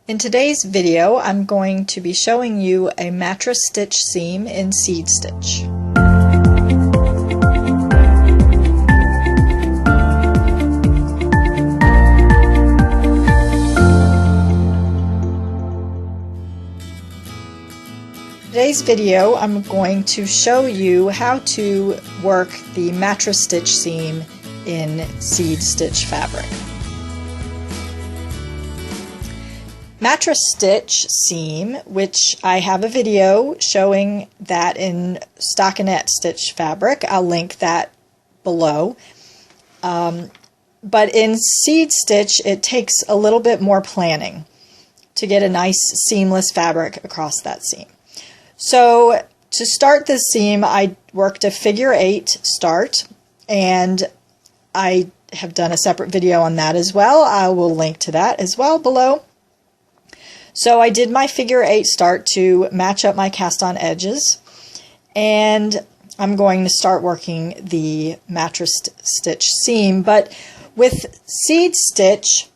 In today's video, I'm going to be showing you a mattress stitch seam in seed stitch. Today's video, I'm going to show you how to work the mattress stitch seam in seed stitch fabric. Mattress stitch seam, which I have a video showing that in stockinette stitch fabric. I'll link that below. But in seed stitch, it takes a little bit more planning to get a nice seamless fabric across that seam. So to start this seam, I worked a figure 8 start, and I have done a separate video on that as well. I will link to that as well below. So I did my figure 8 start to match up my cast on edges, and I'm going to start working the mattress stitch seam. But with seed stitch,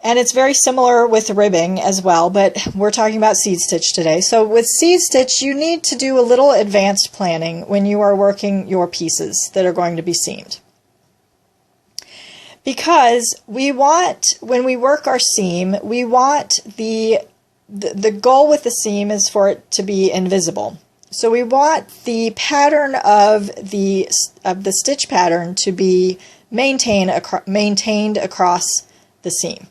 and it's very similar with ribbing as well, but we're talking about seed stitch today. So with seed stitch, you need to do a little advanced planning when you are working your pieces that are going to be seamed. Because we want, when we work our seam, we want the goal with the seam is for it to be invisible. So we want the pattern of the stitch pattern to be maintained across the seam.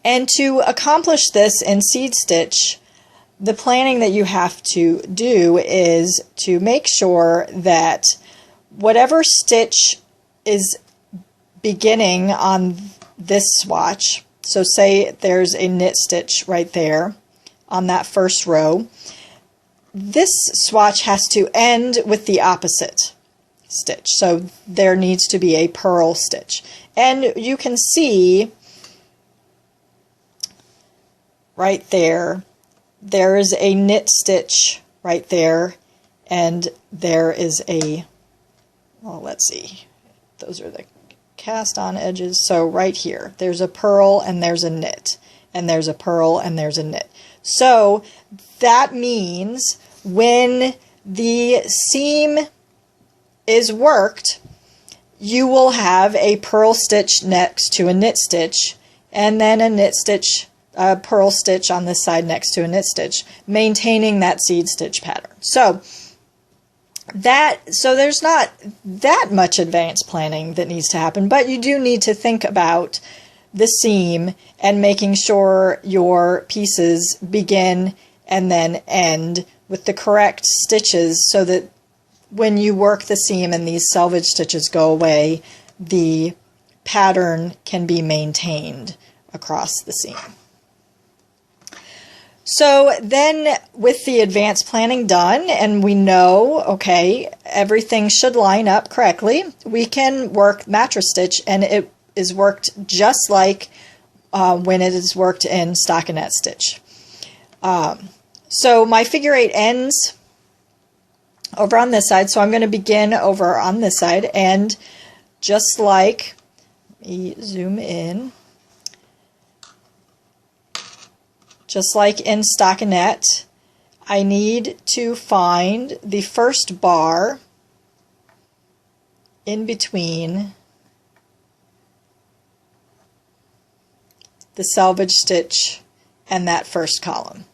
And to accomplish this in seed stitch, the planning that you have to do is to make sure that whatever stitch is beginning on this swatch, so say there's a knit stitch right there on that first row, this swatch has to end with the opposite stitch. So there needs to be a purl stitch. And you can see right there, there is a knit stitch right there, and there is a, well, let's see, those are the cast on edges. So right here, there's a purl and there's a knit, and there's a purl and there's a knit. So that means when the seam is worked, you will have a purl stitch next to a knit stitch, and then a knit stitch, a purl stitch on this side next to a knit stitch, maintaining that seed stitch pattern. So there's not that much advanced planning that needs to happen, but you do need to think about the seam and making sure your pieces begin and then end with the correct stitches, so that when you work the seam and these selvage stitches go away, the pattern can be maintained across the seam. So then, with the advanced planning done, and we know, okay, everything should line up correctly, we can work mattress stitch, and it is worked just like when it is worked in stockinette stitch. So my figure 8 ends over on this side, so I'm going to begin over on this side, and just like, let me zoom in, just like in stockinette, I need to find the first bar in between the selvage stitch and that first column.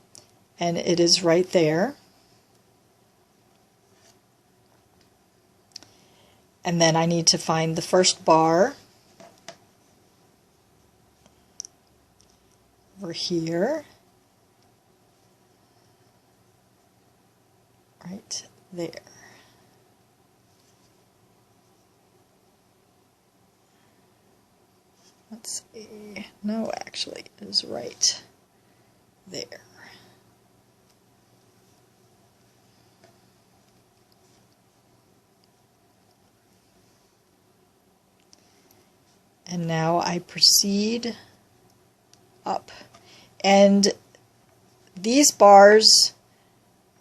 And it is right there. And then I need to find the first bar over here. Right there. Let's see. No, actually, it is right there. And now I proceed up. And these bars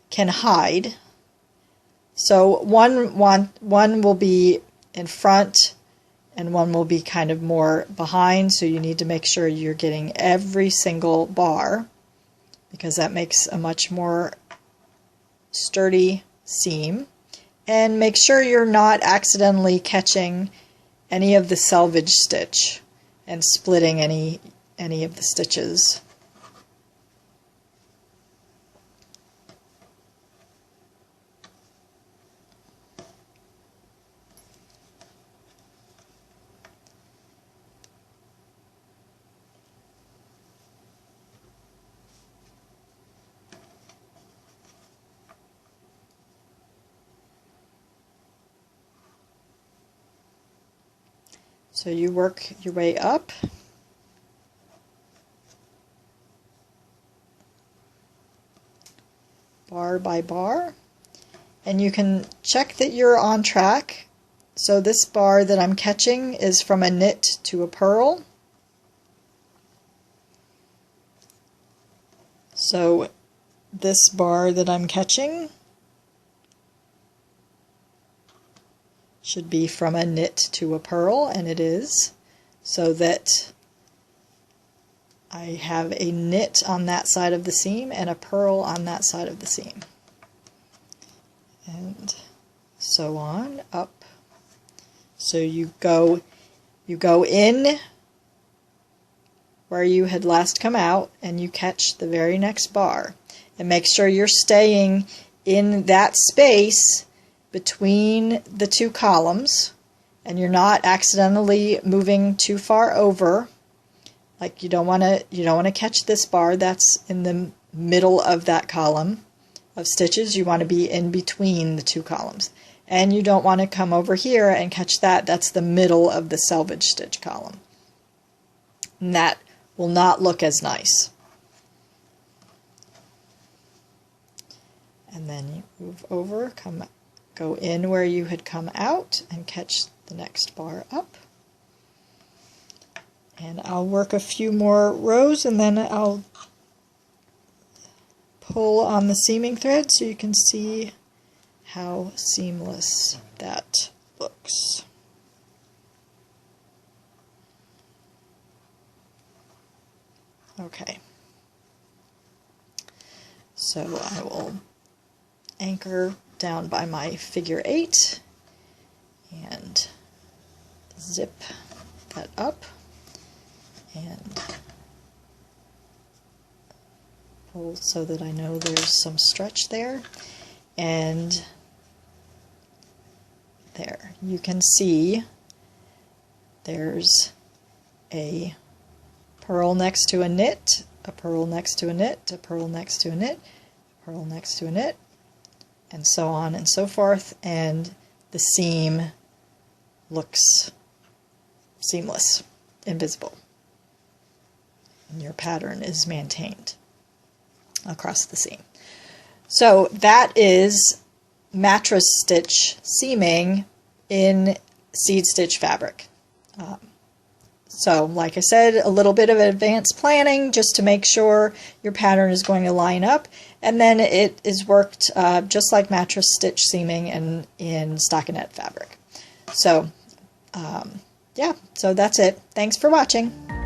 can hide. So one will be in front and one will be kind of more behind, so you need to make sure you're getting every single bar, because that makes a much more sturdy seam. And make sure you're not accidentally catching any of the selvage stitch and splitting any of the stitches. So you work your way up. Bar by bar. And you can check that you're on track. So this bar that I'm catching is from a knit to a purl. So this bar that I'm catching should be from a knit to a purl, and it is, so that I have a knit on that side of the seam and a purl on that side of the seam, and so on up. So you go in where you had last come out, and you catch the very next bar, and make sure you're staying in that space between the two columns, and you're not accidentally moving too far over. Like you don't want to catch this bar that's in the middle of that column of stitches. You want to be in between the two columns, and you don't want to come over here and catch that's the middle of the selvage stitch column, and that will not look as nice. And then you move over, go in where you had come out and catch the next bar up. And I'll work a few more rows, and then I'll pull on the seaming thread so you can see how seamless that looks. Okay. So I will anchor down by my figure 8 and zip that up and pull so that I know there's some stretch there, and there you can see there's a purl next to a knit, a purl next to a knit, a purl next to a knit, a purl next to a knit, and so on and so forth, and the seam looks seamless, invisible, and your pattern is maintained across the seam. So that is mattress stitch seaming in seed stitch fabric. So like I said, a little bit of advanced planning just to make sure your pattern is going to line up, and then it is worked just like mattress stitch seaming in stockinette fabric. So yeah, so that's it. Thanks for watching.